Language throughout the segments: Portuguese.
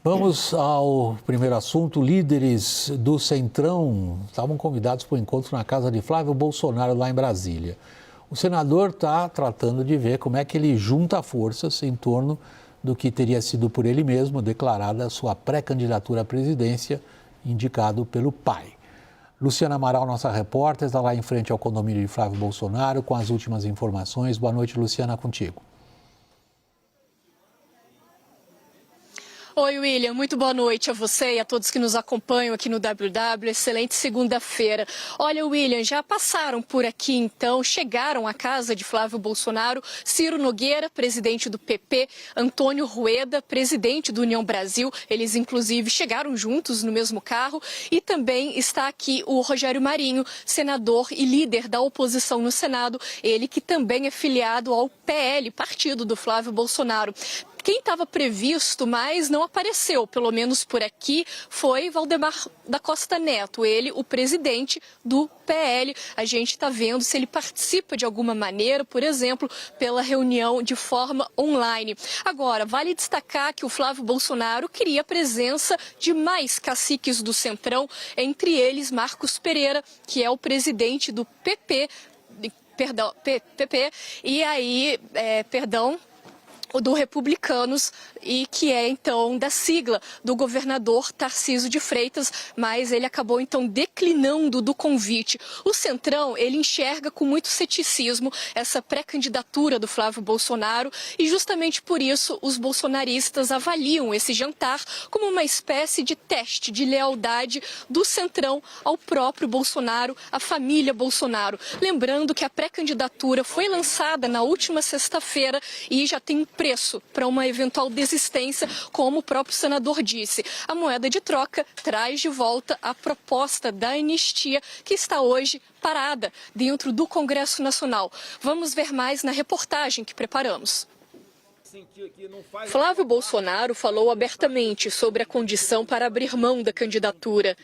Vamos ao primeiro assunto. Líderes do Centrão estavam convidados para o encontro na casa de Flávio Bolsonaro, lá em Brasília. O senador está tratando de ver como é que ele junta forças em torno do que teria sido por ele mesmo declarada a sua pré-candidatura à presidência, indicado pelo pai. Luciana Amaral, nossa repórter, está lá em frente ao condomínio de Flávio Bolsonaro com as últimas informações. Boa noite, Luciana, contigo. Oi, William. Muito boa noite a você e a todos que nos acompanham aqui no WW. Excelente segunda-feira. Olha, William, já passaram por aqui, então, chegaram à casa de Flávio Bolsonaro, Ciro Nogueira, presidente do PP, Antônio Rueda, presidente do União Brasil. Eles, inclusive, chegaram juntos no mesmo carro. E também está aqui o Rogério Marinho, senador e líder da oposição no Senado. Ele que também é filiado ao PL, partido do Flávio Bolsonaro. Quem estava previsto, mas não apareceu, pelo menos por aqui, foi Valdemar da Costa Neto, ele, o presidente do PL. A gente está vendo se ele participa de alguma maneira, por exemplo, pela reunião de forma online. Agora, vale destacar que o Flávio Bolsonaro queria a presença de mais caciques do Centrão, entre eles Marcos Pereira, que é o presidente do PP, e aí, o do Republicanos, e que é, então, da sigla do governador Tarcísio de Freitas, mas ele acabou, então, declinando do convite. O Centrão, ele enxerga com muito ceticismo essa pré-candidatura do Flávio Bolsonaro e, justamente por isso, os bolsonaristas avaliam esse jantar como uma espécie de teste de lealdade do Centrão ao próprio Bolsonaro, à família Bolsonaro. Lembrando que a pré-candidatura foi lançada na última sexta-feira e já tem preço para uma eventual desistência, como o próprio senador disse. A moeda de troca traz de volta a proposta da anistia, que está hoje parada dentro do Congresso Nacional. Vamos ver mais na reportagem que preparamos. Flávio Bolsonaro falou abertamente sobre a condição para abrir mão da candidatura,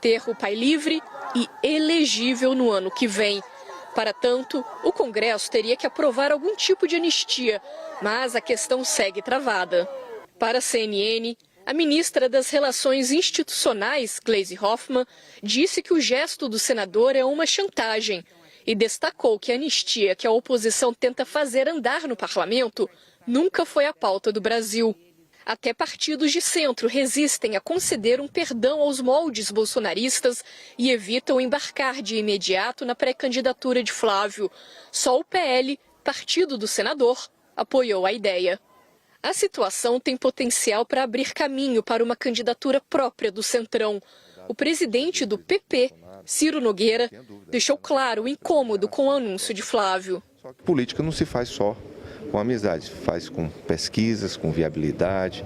ter o pai livre e elegível no ano que vem. Para tanto, o Congresso teria que aprovar algum tipo de anistia, mas a questão segue travada. Para a CNN, a ministra das Relações Institucionais, Gleisi Hoffmann, disse que o gesto do senador é uma chantagem e destacou que a anistia que a oposição tenta fazer andar no parlamento nunca foi a pauta do Brasil. Até partidos de centro resistem a conceder um perdão aos moldes bolsonaristas e evitam embarcar de imediato na pré-candidatura de Flávio. Só o PL, partido do senador, apoiou a ideia. A situação tem potencial para abrir caminho para uma candidatura própria do Centrão. O presidente do PP, Ciro Nogueira, deixou claro o incômodo com o anúncio de Flávio. Política não se faz só com amizade, faz com pesquisas, com viabilidade,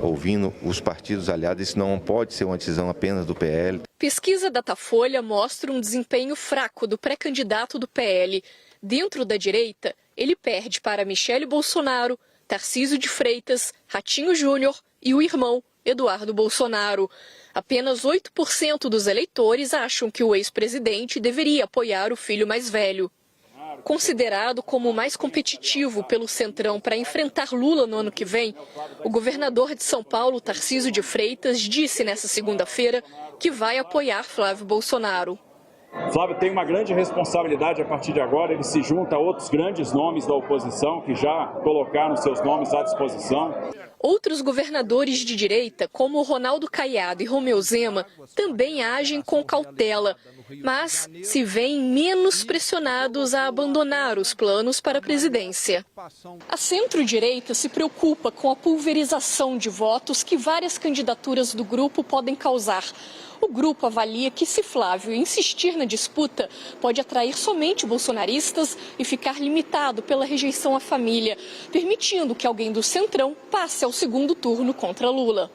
ouvindo os partidos aliados. Isso não pode ser uma decisão apenas do PL. Pesquisa Datafolha mostra um desempenho fraco do pré-candidato do PL. Dentro da direita, ele perde para Michele Bolsonaro, Tarcísio de Freitas, Ratinho Júnior e o irmão Eduardo Bolsonaro. Apenas 8% dos eleitores acham que o ex-presidente deveria apoiar o filho mais velho. Considerado como o mais competitivo pelo Centrão para enfrentar Lula no ano que vem, o governador de São Paulo, Tarcísio de Freitas, disse nesta segunda-feira que vai apoiar Flávio Bolsonaro. Flávio tem uma grande responsabilidade a partir de agora, ele se junta a outros grandes nomes da oposição que já colocaram seus nomes à disposição. Outros governadores de direita, como Ronaldo Caiado e Romeu Zema, também agem com cautela, mas se veem menos pressionados a abandonar os planos para a presidência. A centro-direita se preocupa com a pulverização de votos que várias candidaturas do grupo podem causar. O grupo avalia que, se Flávio insistir na disputa, pode atrair somente bolsonaristas e ficar limitado pela rejeição à família, permitindo que alguém do Centrão passe ao segundo turno contra Lula.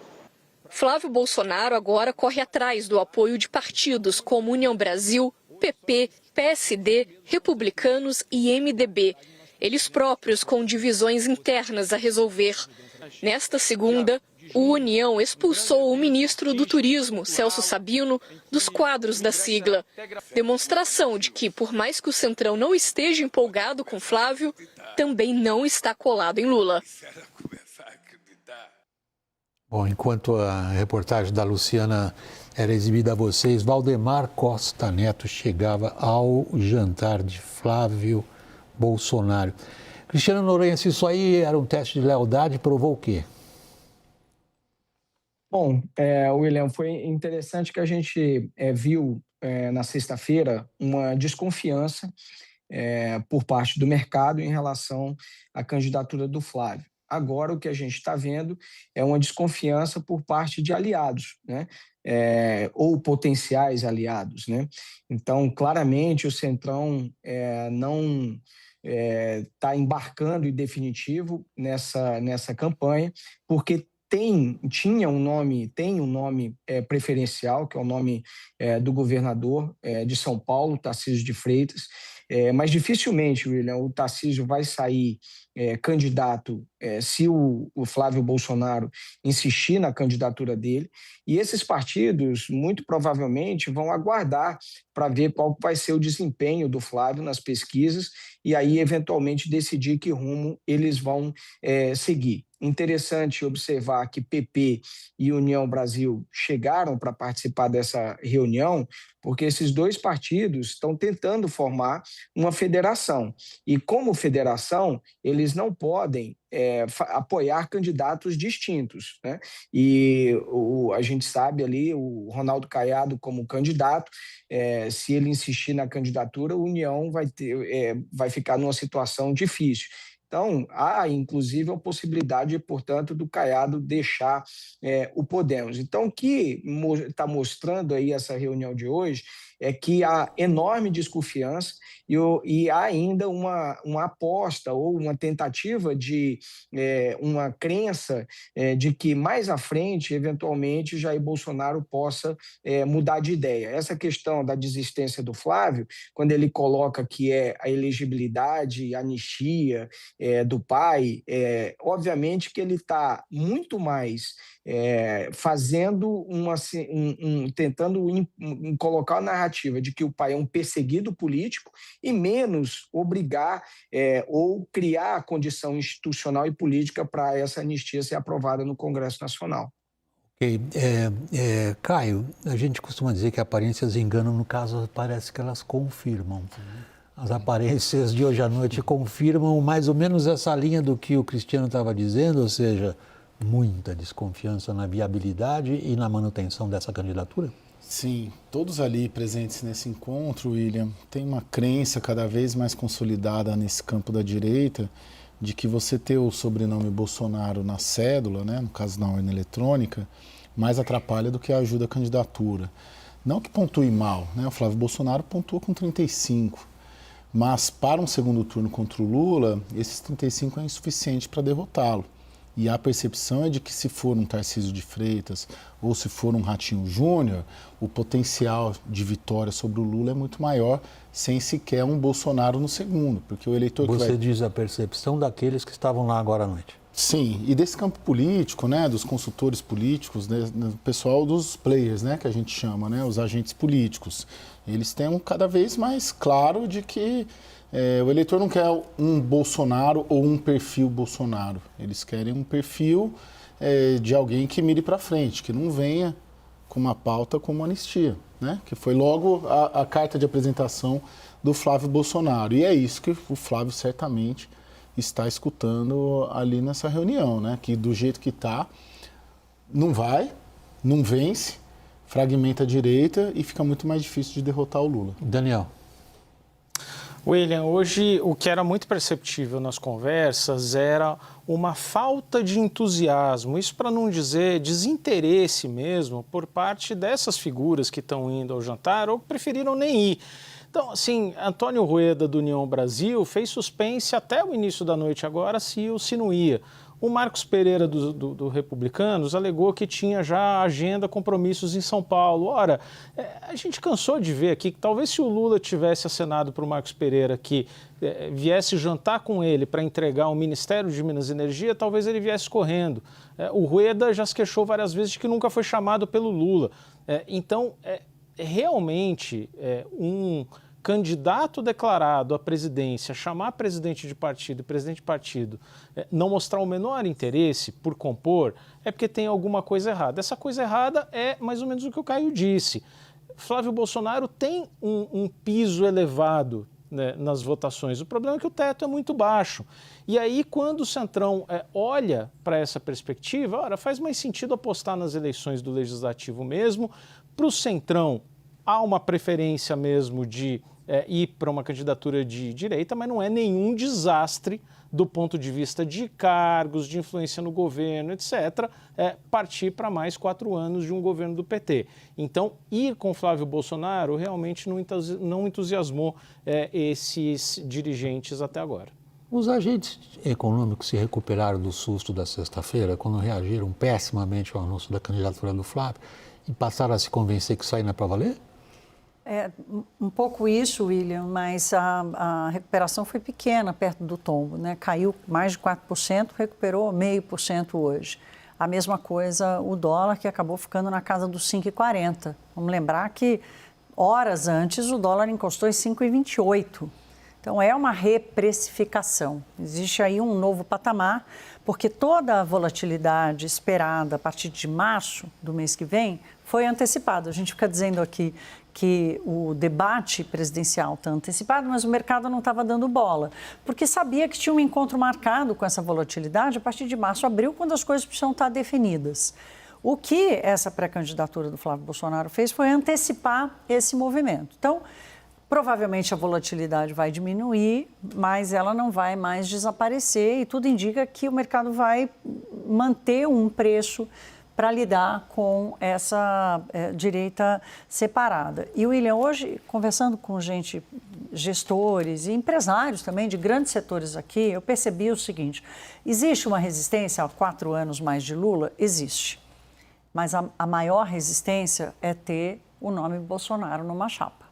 Flávio Bolsonaro agora corre atrás do apoio de partidos como União Brasil, PP, PSD, Republicanos e MDB. Eles próprios com divisões internas a resolver. Nesta segunda, o União expulsou o ministro do Turismo, Celso Sabino, dos quadros da sigla. Demonstração de que, por mais que o Centrão não esteja empolgado com Flávio, também não está colado em Lula. Bom, enquanto a reportagem da Luciana era exibida a vocês, Valdemar Costa Neto chegava ao jantar de Flávio Bolsonaro. Cristiano Noronha, se isso aí era um teste de lealdade, provou o quê? Bom, William, foi interessante que a gente viu na sexta-feira uma desconfiança por parte do mercado em relação à candidatura do Flávio. Agora, o que a gente está vendo é uma desconfiança por parte de aliados, né? Ou potenciais aliados, né? Então, claramente, o Centrão não está embarcando em definitivo nessa campanha, porque tem um nome preferencial, que é o nome do governador de São Paulo, Tarcísio de Freitas, mas dificilmente, William, o Tarcísio vai sair candidato se o Flávio Bolsonaro insistir na candidatura dele, e esses partidos muito provavelmente vão aguardar para ver qual vai ser o desempenho do Flávio nas pesquisas e aí eventualmente decidir que rumo eles vão seguir. Interessante observar que PP e União Brasil chegaram para participar dessa reunião, porque esses dois partidos estão tentando formar uma federação. E como federação, eles não podem apoiar candidatos distintos, né? E a gente sabe ali, o Ronaldo Caiado como candidato, se ele insistir na candidatura, a União vai ficar numa situação difícil. Então, há, inclusive, a possibilidade, portanto, do Caiado deixar o Podemos. Então, o que está mostrando aí essa reunião de hoje é que há enorme desconfiança e há ainda uma aposta ou uma tentativa de uma crença de que mais à frente, eventualmente, Jair Bolsonaro possa mudar de ideia. Essa questão da desistência do Flávio, quando ele coloca que é a elegibilidade, a anistia do pai, obviamente que ele está muito mais fazendo tentando colocar a narrativa de que o pai é um perseguido político e menos obrigar ou criar a condição institucional e política para essa anistia ser aprovada no Congresso Nacional. Ok. Caio, a gente costuma dizer que aparências enganam, no caso parece que elas confirmam. As aparências de hoje à noite confirmam mais ou menos essa linha do que o Cristiano estava dizendo, ou seja, muita desconfiança na viabilidade e na manutenção dessa candidatura? Sim, todos ali presentes nesse encontro, William, tem uma crença cada vez mais consolidada nesse campo da direita de que você ter o sobrenome Bolsonaro na cédula, né, no caso na urna eletrônica, mais atrapalha do que ajuda a candidatura. Não que pontue mal, né? O Flávio Bolsonaro pontuou com 35, mas para um segundo turno contra o Lula, esses 35 é insuficiente para derrotá-lo. E a percepção é de que se for um Tarcísio de Freitas ou se for um Ratinho Júnior, o potencial de vitória sobre o Lula é muito maior, sem sequer um Bolsonaro no segundo, porque o eleitor que vai... Você diz a percepção daqueles que estavam lá agora à noite. Sim, e desse campo político, né, dos consultores políticos, né, do pessoal dos players, né, que a gente chama, né, os agentes políticos. Eles têm cada vez mais claro de que o eleitor não quer um Bolsonaro ou um perfil Bolsonaro. Eles querem um perfil de alguém que mire para frente, que não venha com uma pauta como anistia, né? Que foi logo a carta de apresentação do Flávio Bolsonaro. E é isso que o Flávio certamente está escutando ali nessa reunião, né? Que do jeito que está, não vence, fragmenta a direita e fica muito mais difícil de derrotar o Lula. Daniel. William, hoje o que era muito perceptível nas conversas era uma falta de entusiasmo, isso para não dizer desinteresse mesmo, por parte dessas figuras que estão indo ao jantar ou preferiram nem ir. Então, assim, Antônio Rueda, do União Brasil, fez suspense até o início da noite agora se não ia. O Marcos Pereira, do Republicanos, alegou que tinha já agenda, compromissos em São Paulo. Ora, a gente cansou de ver aqui que talvez se o Lula tivesse acenado para o Marcos Pereira que viesse jantar com ele para entregar o Ministério de Minas e Energia, talvez ele viesse correndo. O Rueda já se queixou várias vezes de que nunca foi chamado pelo Lula. Então, realmente, um candidato declarado à presidência chamar presidente de partido e presidente de partido não mostrar o menor interesse por compor, é porque tem alguma coisa errada. Essa coisa errada é mais ou menos o que o Caio disse. Flávio Bolsonaro tem um piso elevado, né, nas votações. O problema é que o teto é muito baixo. E aí, quando o Centrão olha para essa perspectiva, ora, faz mais sentido apostar nas eleições do Legislativo mesmo. Para o Centrão, há uma preferência mesmo de ir para uma candidatura de direita, mas não é nenhum desastre do ponto de vista de cargos, de influência no governo, etc., partir para mais 4 anos de um governo do PT. Então, ir com Flávio Bolsonaro realmente não entusiasmou esses dirigentes até agora. Os agentes econômicos se recuperaram do susto da sexta-feira, quando reagiram pessimamente ao anúncio da candidatura do Flávio e passaram a se convencer que isso aí não é para valer? É um pouco isso, William, mas a recuperação foi pequena perto do tombo, né? Caiu mais de 4%, recuperou 0,5% hoje. A mesma coisa o dólar, que acabou ficando na casa dos 5,40. Vamos lembrar que horas antes o dólar encostou em 5,28. Então é uma reprecificação. Existe aí um novo patamar, porque toda a volatilidade esperada a partir de março do mês que vem foi antecipada. A gente fica dizendo aqui que o debate presidencial está antecipado, mas o mercado não estava dando bola, porque sabia que tinha um encontro marcado com essa volatilidade a partir de março, abril, quando as coisas precisam estar definidas. O que essa pré-candidatura do Flávio Bolsonaro fez foi antecipar esse movimento. Então, provavelmente a volatilidade vai diminuir, mas ela não vai mais desaparecer e tudo indica que o mercado vai manter um preço para lidar com essa direita separada. E, William, hoje, conversando com gestores e empresários também de grandes setores aqui, eu percebi o seguinte: existe uma resistência a 4 anos mais de Lula? Existe. Mas a maior resistência é ter o nome Bolsonaro numa chapa.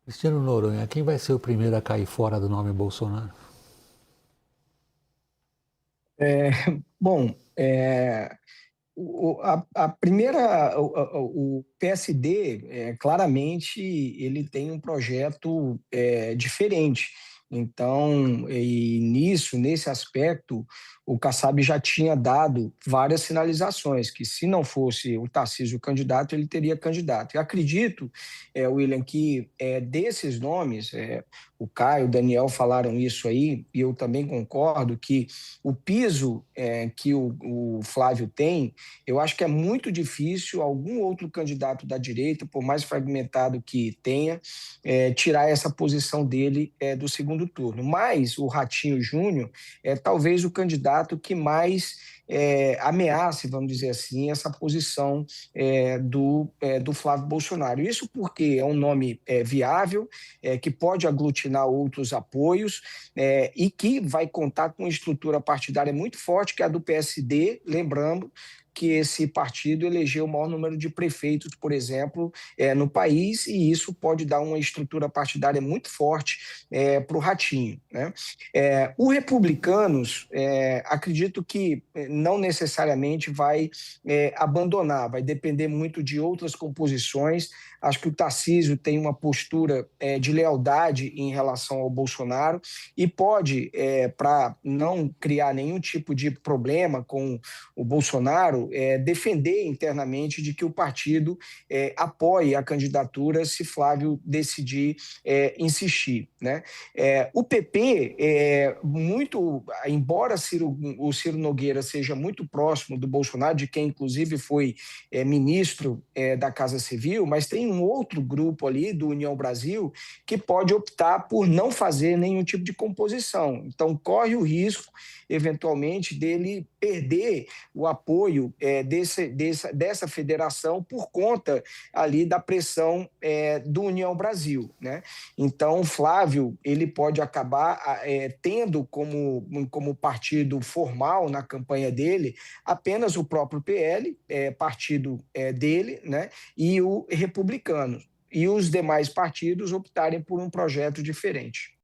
Cristiano Noronha, quem vai ser o primeiro a cair fora do nome Bolsonaro? O PSD, claramente, ele tem um projeto diferente. Então, nesse aspecto, o Kassab já tinha dado várias sinalizações, que se não fosse o Tarcísio candidato, ele teria candidato. Eu acredito, William, que desses nomes, o Caio, o Daniel falaram isso aí, e eu também concordo que o piso que o Flávio tem, eu acho que é muito difícil algum outro candidato da direita, por mais fragmentado que tenha, tirar essa posição dele do segundo turno. Mas o Ratinho Júnior é talvez o candidato que mais ameace, vamos dizer assim, essa posição do Flávio Bolsonaro. Isso porque é um nome viável, que pode aglutinar outros apoios e que vai contar com uma estrutura partidária muito forte, que é a do PSD, lembrando que esse partido elegeu o maior número de prefeitos, por exemplo, no país, e isso pode dar uma estrutura partidária muito forte para o Ratinho, né? O Republicanos, acredito que não necessariamente vai abandonar, vai depender muito de outras composições. Acho que o Tarcísio tem uma postura de lealdade em relação ao Bolsonaro e pode, para não criar nenhum tipo de problema com o Bolsonaro, defender internamente de que o partido apoie a candidatura se Flávio decidir insistir, né? O PP, embora o Ciro Nogueira seja muito próximo do Bolsonaro, de quem inclusive foi ministro da Casa Civil, mas tem um outro grupo ali do União Brasil que pode optar por não fazer nenhum tipo de composição. Então, corre o risco, eventualmente, dele perder o apoio dessa federação por conta ali da pressão do União Brasil, né? Então, o Flávio, ele pode acabar tendo como partido formal na campanha dele apenas o próprio PL, partido dele, né? E o Republicano. E os demais partidos optarem por um projeto diferente.